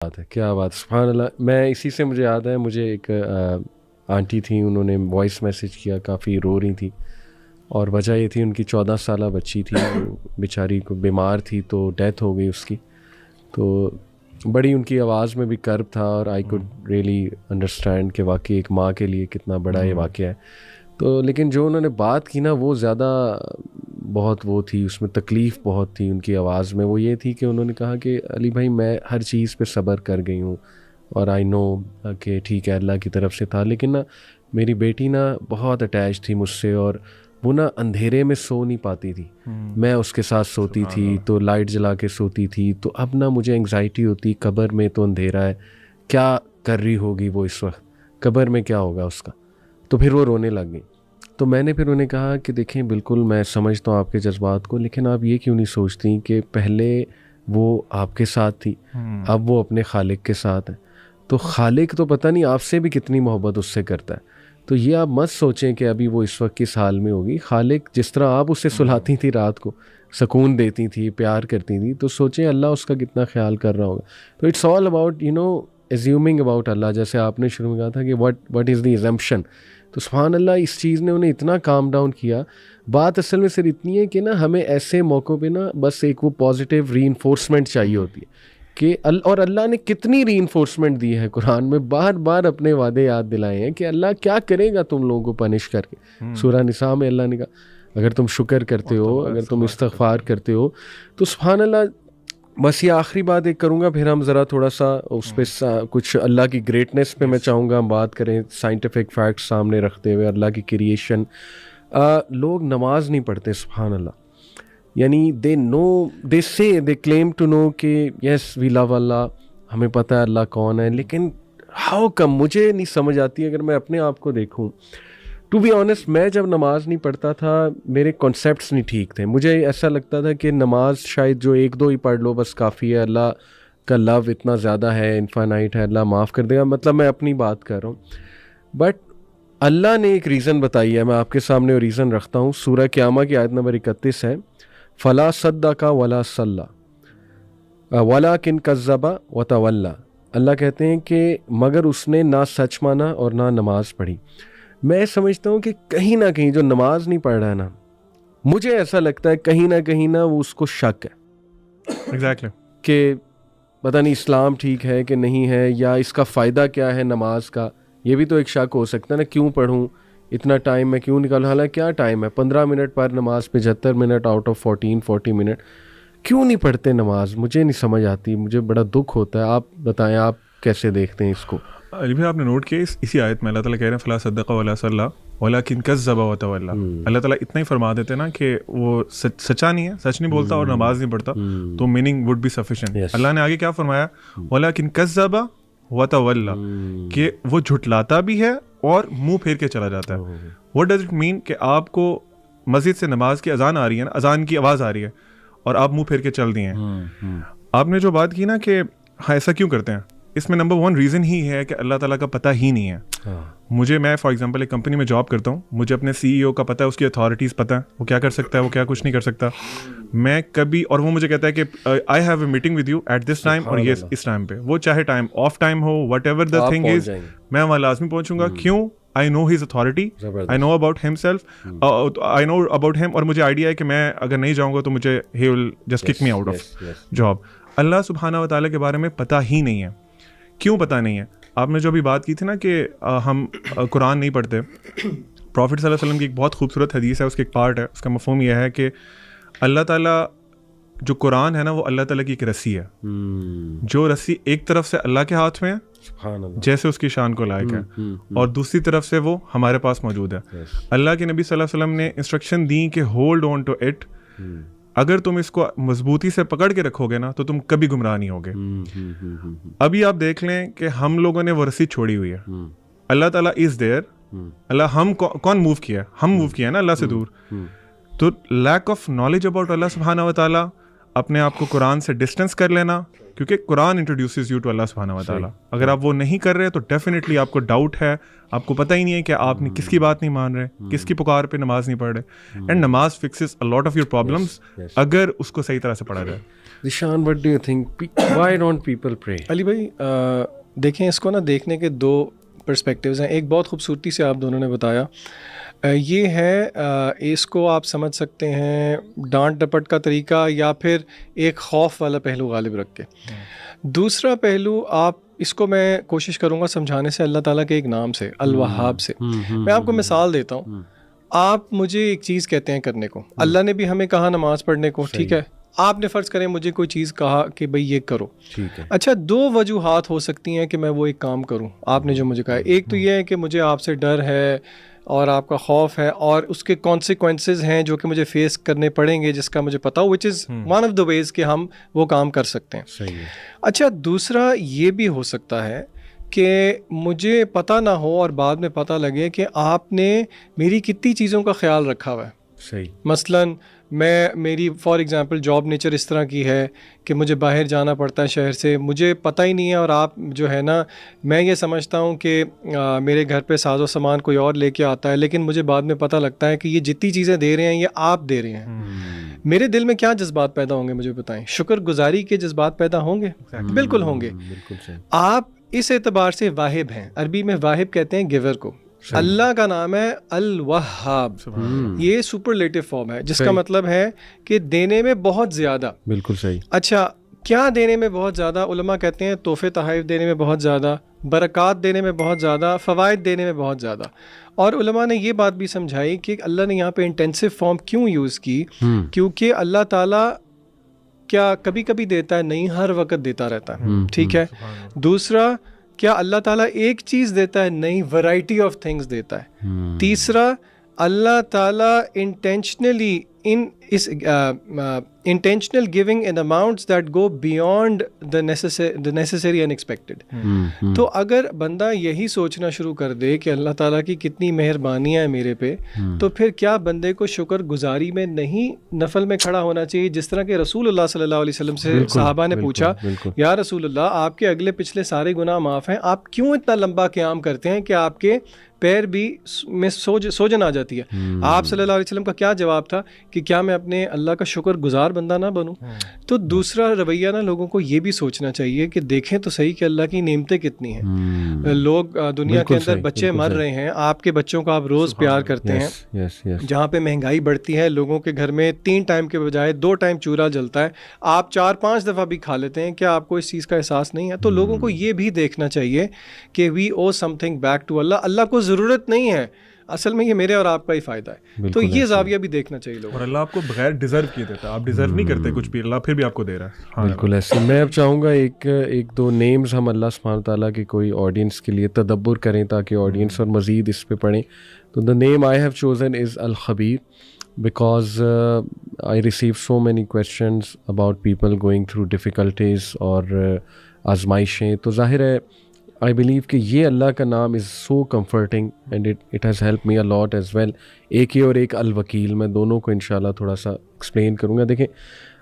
बात है, क्या बात, सुभान अल्लाह। मैं इसी से मुझे याद है, मुझे एक आंटी थी, उन्होंने वॉइस मैसेज किया, काफ़ी रो रही थी और वजह ये थी उनकी 14 साला बच्ची थी, वो बेचारी को बीमार थी तो डेथ हो गई उसकी। तो बड़ी उनकी आवाज़ में भी कर्ब था और आई कुड रियली अंडरस्टैंड कि वाकई एक माँ के लिए कितना बड़ा ये वाक़या है। तो लेकिन जो उन्होंने बात की ना वो ज़्यादा बहुत वो थी, उसमें तकलीफ़ बहुत थी उनकी आवाज़ में। वो ये थी कि उन्होंने कहा कि अली भाई मैं हर चीज़ पे सब्र कर गई हूँ और आई नो कि ठीक है अल्लाह की तरफ से था, लेकिन ना मेरी बेटी ना बहुत अटैच थी मुझसे और वो ना अंधेरे में सो नहीं पाती थी। मैं उसके साथ सोती थी तो लाइट जला के सोती थी, तो अब ना मुझे एंग्जाइटी होती, कब्र में तो अंधेरा है, क्या कर रही होगी वो इस वक्त, कब्र में क्या होगा उसका। तो फिर वो रोने लग गई। तो मैंने फिर उन्हें कहा कि देखें बिल्कुल मैं समझता हूँ आपके जज्बात को, लेकिन आप ये क्यों नहीं सोचती कि पहले वो आपके साथ थी, अब वो अपने खालिक के साथ है। तो खालिक तो पता नहीं आपसे भी कितनी मोहब्बत उससे करता है। तो ये आप मत सोचें कि अभी वो इस वक्त किस हाल में होगी। खालिक जिस तरह आप उससे सुलाती थी, रात को सुकून देती थी, प्यार करती थी, तो सोचें अल्लाह उसका कितना ख्याल कर रहा होगा। तो it's all about assuming about Allah, जैसे आपने शुरू में कहा था कि व्हाट इज़ द एजम्पशन। तो सुभान अल्लाह इस चीज़ ने उन्हें इतना काम डाउन किया। बात असल में सिर्फ इतनी है कि ना हमें ऐसे मौक़ों पे ना बस एक वो पॉजिटिव रीइंफोर्समेंट चाहिए होती है कि और अल्लाह ने कितनी रीइंफोर्समेंट दी है कुरान में, बार बार अपने वादे याद दिलाए हैं कि अल्लाह क्या करेगा तुम लोगों को पनिश करके। सूरह निसा में अल्लाह ने कहा अगर तुम शुक्र करते हो, अगर तुम इस्तग़फ़ार करते हो तो सुभान अल्लाह। बस ये आखिरी बात एक करूँगा, फिर हम ज़रा थोड़ा सा उस पर कुछ अल्लाह की ग्रेटनेस पे मैं चाहूँगा हम बात करें, साइंटिफिक फैक्ट्स सामने रखते हुए अल्लाह की क्रिएशन। लोग नमाज नहीं पढ़ते सुभान अल्लाह, यानी दे क्लेम टू नो कि यस वी लव अल्लाह, हमें पता है अल्लाह कौन है, लेकिन हाउ कम, मुझे नहीं समझ आती। अगर मैं अपने आप को देखूं, टू बी ऑनेस्ट, मैं जब नमाज नहीं पढ़ता था मेरे कॉन्सेप्ट्स नहीं ठीक थे। मुझे ऐसा लगता था कि नमाज शायद जो एक दो ही पढ़ लो बस काफ़ी है, अल्लाह का लव इतना ज़्यादा है, इनफाइनाइट है, अल्लाह माफ़ कर देगा, मतलब मैं अपनी बात कर रहा हूँ। बट अल्लाह ने एक रीज़न बताई है, मैं आपके सामने वो रीज़न रखता हूँ। सूरह क़यामा की आयत नंबर 31 है, फ़ला सद्दका वला सल्ला वला किन कज़्ज़बा व तवल्ला। अल्लाह कहते हैं कि मगर उसने ना सच माना और ना नमाज पढ़ी। मैं समझता हूँ कि कहीं ना कहीं जो नमाज नहीं पढ़ रहा है ना, मुझे ऐसा लगता है कहीं ना वो उसको शक है एग्जैक्टली कि पता नहीं इस्लाम ठीक है कि नहीं है, या इसका फ़ायदा क्या है नमाज का। ये भी तो एक शक हो सकता है ना, क्यों पढ़ूँ, इतना टाइम मैं क्यों निकालूँ, हालांकि क्या टाइम है, 15 मिनट पर नमाज, 75 मिनट आउट ऑफ 40 मिनट, क्यों नहीं पढ़ते नमाज, मुझे नहीं समझ आती, मुझे बड़ा दुख होता है। आप बताएं आप कैसे देखते हैं इसको। अली भाई आपने नोट किया इसी आयत में अल्लाह ताला कह रहे हैं फला सद्दक़ा वला सल्ला वलाकिन कज़्ज़बा व तवल्ला। अल्लाह ताला इतना ही फरमा देते हैं ना कि वो सच्चा नहीं है, सच नहीं बोलता और नमाज नहीं पढ़ता, तो मीनिंग वुड बी सफिशिएंट। अल्लाह ने आगे क्या फरमाया, वलाकिन कज़्ज़बा व तवल्ला, कि वो झुटलाता भी है और मुंह फेर के चला जाता है। व्हाट डज इट मीन कि आपको मस्जिद से नमाज की अजान आ रही है ना, अजान की आवाज़ आ रही है और आप मुंह फेर के चल दिए हैं। आपने जो बात की ना कि हाँ ऐसा क्यों करते हैं, इसमें नंबर 1 रीज़न ही है कि अल्लाह ताला का पता ही नहीं है। मैं फॉर एग्जांपल एक कंपनी में जॉब करता हूँ, मुझे अपने CEO का पता है, उसकी अथॉरिटीज़ पता है, वो क्या कर सकता है, वो क्या कुछ नहीं कर सकता। मैं कभी, और वो मुझे कहता है कि I have a meeting with you at this time और ये इस टाइम पे, वो चाहे टाइम ऑफ टाइम हो, what ever the thing is, मैं वहाँ लाजमी पहुँचूंगा। क्यों? I know his authority, I know about himself, I know about him, और मुझे आइडिया है कि मैं अगर नहीं जाऊँगा तो मुझे ही will just kick me out of job. Allah सुब्हाना व तआला के बारे में पता ही नहीं है। क्यों पता नहीं है? आपने जो अभी बात की थी ना कि हम कुरान नहीं पढ़ते, प्रॉफिट सल्लल्लाहु अलैहि वसल्लम की एक बहुत खूबसूरत हदीस है, उसके एक पार्ट है, उसका मफ़हूम यह है कि अल्लाह ताला जो कुरान है ना, वो अल्लाह ताला की एक रस्सी है, जो रस्सी एक तरफ से अल्लाह के हाथ में है जैसे उसकी शान को लायक है, और दूसरी तरफ से वो हमारे पास मौजूद है। अल्लाह के नबी सल्लल्लाहु अलैहि वसल्लम ने इंस्ट्रक्शन दी कि होल्ड ऑन टू इट, अगर तुम इसको मजबूती से पकड़ के रखोगे ना तो तुम कभी गुमराह नहीं होगे। अभी आप देख लें कि हम लोगों ने वो रस्सी छोड़ी हुई है। अल्लाह ताला इज देयर, अल्लाह हम कौन मूव किया, हम मूव किया ना अल्लाह से दूर। तो लैक ऑफ नॉलेज अबाउट अल्लाह सुब्हाना व तआला, अपने आप को कुरान से डिस्टेंस कर लेना, क्योंकि Quran introduces you to Allah सुब्हानहू व तआला। अगर आप वो नहीं कर रहे तो डेफिनेटली आपको डाउट है, आपको पता ही नहीं है कि आपने किसकी बात नहीं मान रहे, किसकी पुकार पे नमाज नहीं पढ़ रहे। एंड नमाज fixes a lot of your problems अगर उसको सही तरह से पढ़ा जाए। Nishan, what do you think, why don't people pray? Ali भाई देखें, इसको ना देखने के दो पर्सपेक्टिव्स हैं। एक बहुत खूबसूरती से आप दोनों ने बताया, ये है इसको आप समझ सकते हैं डांट डपट का तरीका या फिर एक खौफ वाला पहलू गालिब रख के। दूसरा पहलू आप इसको मैं कोशिश करूँगा समझाने से अल्लाह ताला के एक नाम से, अल वहाब से। मैं आपको मिसाल देता हूँ। आप मुझे एक चीज़ कहते हैं करने को, अल्लाह ने भी हमें कहा नमाज पढ़ने को, ठीक है। आपने फ़र्ज़ करें मुझे कोई चीज़ कहा कि भाई ये करो, ठीक है। अच्छा, दो वजूहात हो सकती हैं कि मैं वो एक काम करूं। आपने जो मुझे कहा, एक तो ये है कि मुझे आपसे डर है और आपका खौफ है और उसके कॉन्सिक्वेंसेस हैं जो कि मुझे फेस करने पड़ेंगे, जिसका मुझे पता हो, which is one of the ways कि हम वो काम कर सकते हैं। सही है। अच्छा, दूसरा ये भी हो सकता है कि मुझे पता ना हो और बाद में पता लगे कि आपने मेरी कितनी चीज़ों का ख्याल रखा हुआ है। सही। मसलन मेरी फॉर एग्ज़ाम्पल जॉब नेचर इस तरह की है कि मुझे बाहर जाना पड़ता है शहर से, मुझे पता ही नहीं है, और आप जो है ना, मैं ये समझता हूँ कि मेरे घर पे साजो सामान कोई और लेके आता है, लेकिन मुझे बाद में पता लगता है कि ये जितनी चीज़ें दे रहे हैं ये आप दे रहे हैं। मेरे दिल में क्या जज्बात पैदा होंगे मुझे बताएं? शुक्रगुजारी के जज्बात पैदा होंगे? बिल्कुल होंगे। आप इस एतबार से वाहिब हैं। अरबी में वाहिब कहते हैं गिवर को। अल्लाह का नाम है अल वहाब, ये सुपरलेटिव फॉर्म है, जिसका मतलब है कि देने में बहुत ज़्यादा। बिल्कुल सही। अच्छा, क्या देने में बहुत ज़्यादा? उलमा कहते हैं तोहफे तहाइफ देने में बहुत ज़्यादा, बरक़ात देने में बहुत ज़्यादा, फ़वाइद देने में बहुत ज़्यादा। और उलमा ने ये बात भी समझाई कि अल्लाह ने यहाँ पे इंटेंसिव फॉर्म क्यों यूज़ की, क्योंकि अल्लाह ताला क्या कभी कभी देता है, नहीं हर वक्त देता रहता है, ठीक है। दूसरा, क्या अल्लाह ताला एक चीज़ देता है? नहीं, वैरायटी ऑफ थिंग्स देता है। तीसरा, अल्लाह ताला intentionally intentional giving in amounts that go beyond the necessary unexpected। तो अगर बंदा यही सोचना शुरू कर दे कि अल्लाह ताला की कितनी मेहरबानियाँ है मेरे पे, तो फिर क्या बंदे को शुक्र गुजारी में नहीं नफल में खड़ा होना चाहिए? जिस तरह के रसूलुल्लाह सल्लल्लाहु अलैहि वसल्लम से सहाबा ने पूछा, या रसूलुल्लाह आपके अगले पिछले सारे गुनाह माफ़ हैं, आप क्यों इतना लंबा क़याम करते हैं कि आपके पैर भी में सोजन आ जाती है? आप सल्लल्लाहु अलैहि वसल्लम का क्या जवाब था कि क्या मैं अपने अल्लाह का शुक्रगुजार बंदा ना बनूं? तो दूसरा रवैया ना, लोगों को ये भी सोचना चाहिए कि देखें तो सही कि अल्लाह की नेमतें कितनी हैं। लोग दुनिया के अंदर बच्चे मर रहे हैं, आपके बच्चों को आप रोज़ प्यार करते हैं। जहाँ पे महंगाई बढ़ती है, लोगों के घर में 3 टाइम के बजाय 2 टाइम चूल्हा जलता है, आप 4-5 दफ़ा भी खा लेते हैं। क्या आपको इस चीज़ का एहसास नहीं है? तो लोगों को ये भी देखना चाहिए कि we owe something back to Allah. Allah को ज़रूरत नहीं है, असल में ये मेरे और आपका ही फ़ायदा है। तो ये ज़ाविया भी देखना चाहिए लोगों को। और अल्लाह आपको बगैर डिज़र्व किए देता है, आप डिज़र्व नहीं करते कुछ भी, अल्लाह फिर भी आपको दे रहा है। हाँ, बिल्कुल ऐसे। मैं अब चाहूँगा एक दो नेम्स हम अल्लाह सुब्हानहू तआला के कोई ऑडियंस के लिए तदब्बुर करें, ताकि ऑडियंस और मज़ीद इस पे पढ़ें। तो the name I have chosen is अल खबीर, because I receive so many questions about people going through difficulties और आजमाइशें। तो ज़ाहिर है आई बिलीव कि ये अल्लाह का नाम is so comforting and it has help me a lot as well. एक ही और एक अल वकील, मैं दोनों को इंशाल्लाह थोड़ा सा एक्सप्लेन करूँगा। देखें,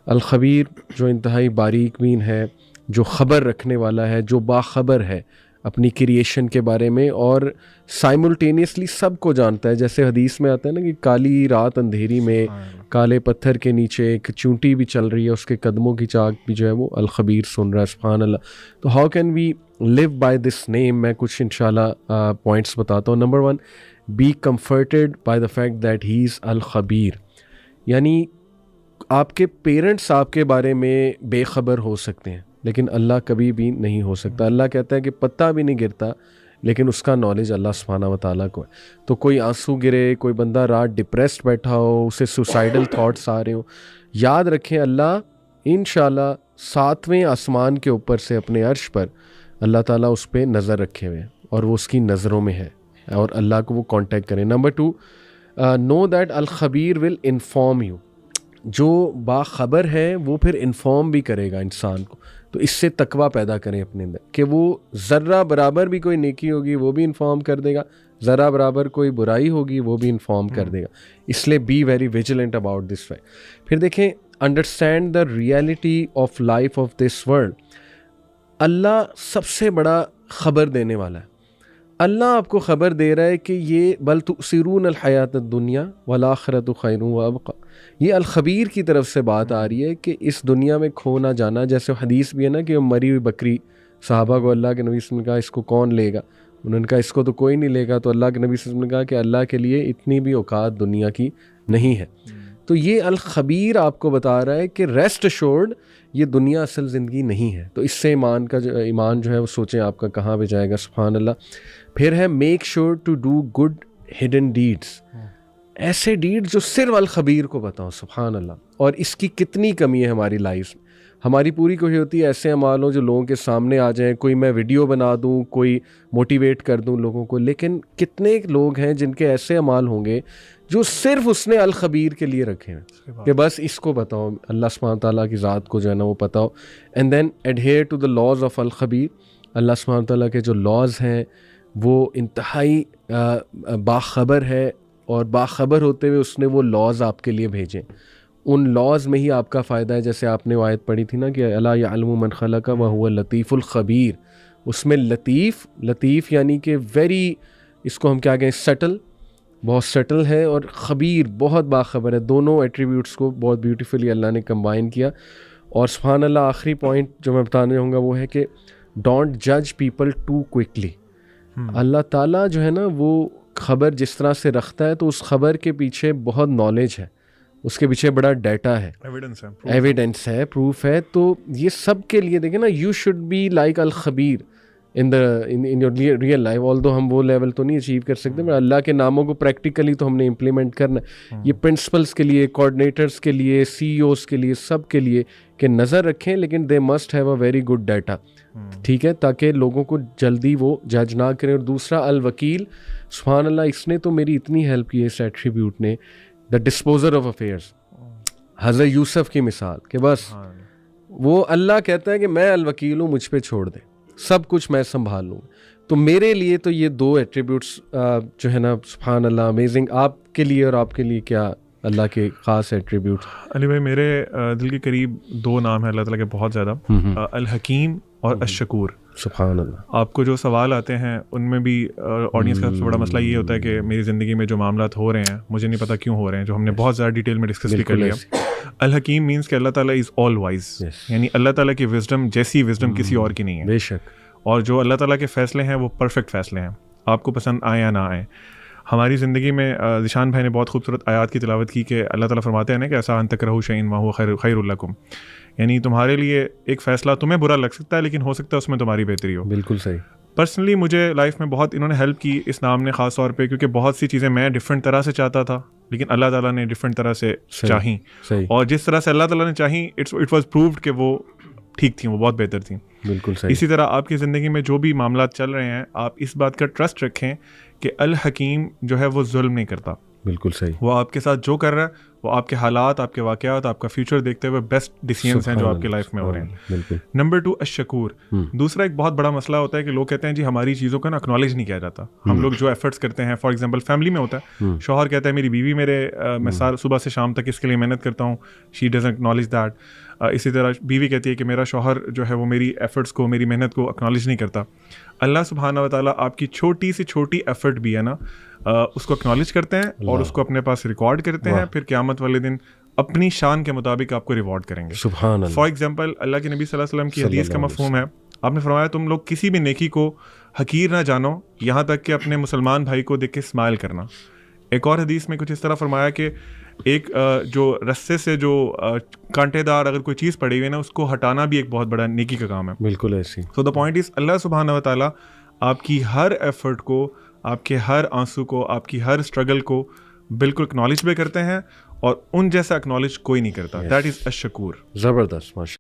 अल खबीर जो इंतहाई बारीक बीन है, जो ख़बर रखने वाला है, जो बाखबर है अपनी क्रिएशन के बारे में और साइमल्टेनियसली सब को जानता है। जैसे हदीस में आता है ना कि काली रात अंधेरी में काले पत्थर के नीचे एक चूंटी भी चल रही है, उसके कदमों की चाक भी जो है वो अल खबीर सुन रहा है। सुभान अल्लाह। तो how can we live by this name? मैं कुछ इंशाल्लाह पॉइंट्स बताता हूँ। Number 1, be comforted by the fact that he is अल खबीर। यानी आपके पेरेंट्स आपके बारे में बेखबर हो सकते हैं, लेकिन अल्लाह कभी भी नहीं हो सकता। अल्लाह कहता है कि पत्ता भी नहीं गिरता, लेकिन उसका नॉलेज अल्लाह सुब्हानहू व तआला को है। तो कोई आंसू गिरे, कोई बंदा रात डिप्रेस्ड बैठा हो, उसे सुसाइडल थॉट्स आ रहे हो, याद रखें अल्लाह इंशाल्लाह 7वें आसमान के ऊपर से अपने अर्श पर अल्लाह ताला उस पर नज़र रखे हुए हैं और वो उसकी नज़रों में है, और अल्लाह को वो कांटेक्ट करें। नंबर 2, नो दैट अल खबीर विल इन्फॉर्म यू। जो बाखबर है वो फिर इन्फॉर्म भी करेगा इंसान को। तो इससे तकवा पैदा करें अपने अंदर कि वो ज़र्रा बराबर भी कोई नेकी होगी वो भी इन्फॉर्म कर देगा, ज़रा बराबर कोई बुराई होगी वो भी इन्फॉर्म कर देगा। इसलिए be very vigilant about this way. फिर देखें, understand the reality of life of this world. Allah सबसे बड़ा ख़बर देने वाला है। अल्लाह आपको ख़बर दे रहा है कि ये बल तुसिरून अल हयात दुनिया वल आखिरतु खैरुन व अबक़ा। ये अल ख़बीर की तरफ से बात आ रही है कि इस दुनिया में खो ना जाना। जैसे हदीस भी है ना कि मरी हुई बकरी, सहाबा को अल्लाह के नबी ने कहा इसको कौन लेगा, उन्होंने कहा इसको तो कोई नहीं लेगा। तो अल्लाह के नबी ने कहा कि अल्लाह के लिए इतनी भी औकात दुनिया की नहीं है। तो ये अल ख़बीर आपको बता रहा है कि रेस्ट अश्योर्ड ये दुनिया असल ज़िंदगी नहीं है। तो इससे ईमान जो है वो सोचें आपका कहाँ पे जाएगा। सुभान अल्लाह। फिर है make sure to do good hidden deeds, ऐसे डीड्स जो सिर्फ अल ख़बीर को बताओ। सुभान अल्लाह। और इसकी कितनी कमी है हमारी लाइफ में। हमारी पूरी कोशिश होती है ऐसे अमाल हो जो लोगों के सामने आ जाएं, कोई मैं वीडियो बना दूं, कोई मोटिवेट कर दूं लोगों को, लेकिन कितने लोग हैं जिनके ऐसे अमाल होंगे जो सिर्फ उसने अल ख़बीर के लिए रखे हैं कि बस इसको बताओ, अल्लाह सुब्हान ताला की ज़ात को जो है ना वो बताओ। And then adhere to the laws of अल ख़बीर। अल्लाह सुब्हान ताला के जो लॉज हैं वो इंतहाई बाखबर है, और बाखबर होते हुए उसने वो लॉज आपके लिए भेजें। उन लॉज में ही आपका फ़ायदा है। जैसे आपने वो आयत पढ़ी थी ना कि अला यअलमु मन खलक़ व हुवा लतीफ़ुल ख़बीर। उसमें लतीफ़ यानी कि वेरी, इसको हम क्या कहें, सटल, बहुत सटल है, और ख़बीर बहुत बाखबर है। दोनों एट्रीब्यूट्स को बहुत ब्यूटीफुली अल्लाह ने कंबाइन किया। और सुभान अल्लाह, आखिरी पॉइंट जो मैं बताने जाऊँगा वो है कि डोंट जज पीपल टू क्विकली। अल्लाह ताला जो है ना वो ख़बर जिस तरह से रखता है तो उस ख़बर के पीछे बहुत नॉलेज है, उसके पीछे बड़ा डाटा है, एविडेंस है, प्रूफ है। तो ये सब के लिए देखें ना, यू शुड बी लाइक अल ख़बीर in your real life. Although हम वो लेवल तो नहीं अचीव कर सकते, पर अल्लाह के नामों को प्रैक्टिकली तो हमने इम्प्लीमेंट करना है। ये प्रिंसिपल्स के लिए, कोऑर्डिनेटर्स के लिए, CEOs के लिए, सब के लिए कि नज़र रखें, लेकिन they must have a very good data, ठीक है, ताकि लोगों को जल्दी वो जज ना करें। और दूसरा अल वकील, सुभान अल्लाह, इसने तो मेरी इतनी हेल्प की है इस एट्रीब्यूट ने। द डिस्पोजर ऑफ अफेयर्स, हज़रत यूसुफ की मिसाल कि बस वो अल्लाह कहता है कि मैं अल वकील हूँ, मुझ पे छोड़ दे, सब कुछ मैं संभाल लूँ। तो मेरे लिए तो ये दो एट्रीब्यूट्स जो है ना, सुभान अल्लाह, अमेजिंग। आपके लिए और आपके लिए क्या अल्लाह के ख़ास एट्रीब्यूट? अली भाई, मेरे दिल के करीब दो नाम है अल्लाह ताला के बहुत ज़्यादा, अल हकीम और अश-शकूर। सुभान अल्लाह। आपको जो सवाल आते हैं उनमें भी ऑडियंस का सबसे बड़ा मसला ये होता है कि मेरी ज़िंदगी में जो मामलात हो रहे हैं मुझे नहीं पता क्यों हो रहे हैं, जो हमने बहुत ज़्यादा डिटेल में डिस्कस भी कर लिया। अल हकीम मीन्स कि अल्लाह ताला इज़ ऑल वाइज, यानी अल्लाह ताला की विजडम जैसी विजडम किसी और की नहीं है, बेशक। और जो अल्लाह ताला के फ़ैसले हैं वो परफेक्ट फ़ैसले हैं, आपको पसंद आए या ना आए। हमारी ज़िंदगी में ज़िशान भाई ने बहुत खूबसूरत आयत की तिलावत की कि अल्लाह ताला फरमाते हैं ना कि ऐसा अन तकरहू शैअन व हुवा खैरुल लकुम, यानी तुम्हारे लिए एक फ़ैसला तुम्हें बुरा लग सकता है लेकिन हो सकता है उसमें तुम्हारी बेहतरी हो। बिल्कुल सही। पर्सनली मुझे लाइफ में बहुत इन्होंने हेल्प की इस नाम ने, ख़ास तौर पे, क्योंकि बहुत सी चीज़ें मैं डिफरेंट तरह से चाहता था लेकिन अल्लाह ताला ने डिफरेंट तरह से चाही, और जिस तरह से अल्लाह ताला ने चाही इट वाज प्रूव्ड कि वो ठीक थी, वो बहुत बेहतर थी। बिल्कुल सही। इसी तरह आपकी ज़िंदगी में जो भी मामलात चल रहे हैं, आप इस बात का ट्रस्ट रखें कि अल हकीम जो है वो जुल्म नहीं करता। बिल्कुल सही। वो आपके साथ जो कर रहा है वो आपके हालात, आपके वाक़यात, आपका फ्यूचर देखते हुए बेस्ट डिसीजंस हैं जो आपकी लाइफ में हो रहे हैं। नंबर 2 अश-शकूर। दूसरा एक बहुत बड़ा मसला होता है कि लोग कहते हैं जी हमारी चीज़ों का ना एक्नॉलेज नहीं किया जाता। हम लोग जो एफर्ट्स करते हैं, फॉर एग्जांपल फैमिली में होता है, शौहर कहता है मेरी बीवी मैं सुबह से शाम तक इसके लिए मेहनत करता हूँ, शी डजंट एक्नॉलेज दैट। इसी तरह बीवी कहती है कि मेरा शौहर जो है वो मेरी एफर्ट्स को, मेरी मेहनत को एक्नॉलेज नहीं करता। अल्लाह सुब्हानहू व तआला आपकी छोटी से छोटी एफर्ट भी है ना उसको एक्नॉलेज करते हैं और उसको अपने पास रिकॉर्ड करते हैं, फिर क़यामत वाले दिन अपनी शान के मुताबिक आपको रिवॉर्ड करेंगे। सुभान अल्लाह। फॉर एग्जांपल अल्लाह के नबी सल्लल्लाहु अलैहि वसल्लम की हदीस का मफ़हूम है, आपने फरमाया तुम लोग किसी भी नेकी को हकीर ना जानो यहाँ तक कि अपने मुसलमान भाई को देख के स्माइल करना। एक और हदीस में कुछ इस तरह फरमाया कि एक जो रस्से से जो कांटेदार अगर कोई चीज़ पड़ी हुई है ना उसको हटाना भी एक बहुत बड़ा नेकी का काम है। बिल्कुल ऐसी। सो द पॉइंट इज़ अल्लाह सुब्हानहू व तआला आपकी हर एफर्ट को, आपके हर आंसू को, आपकी हर स्ट्रगल को बिल्कुल एक्नॉलेज भी करते हैं और उन जैसा एक्नॉलेज कोई नहीं करता। दैट इज़ अश-शकूर। ज़बरदस्त, माशा।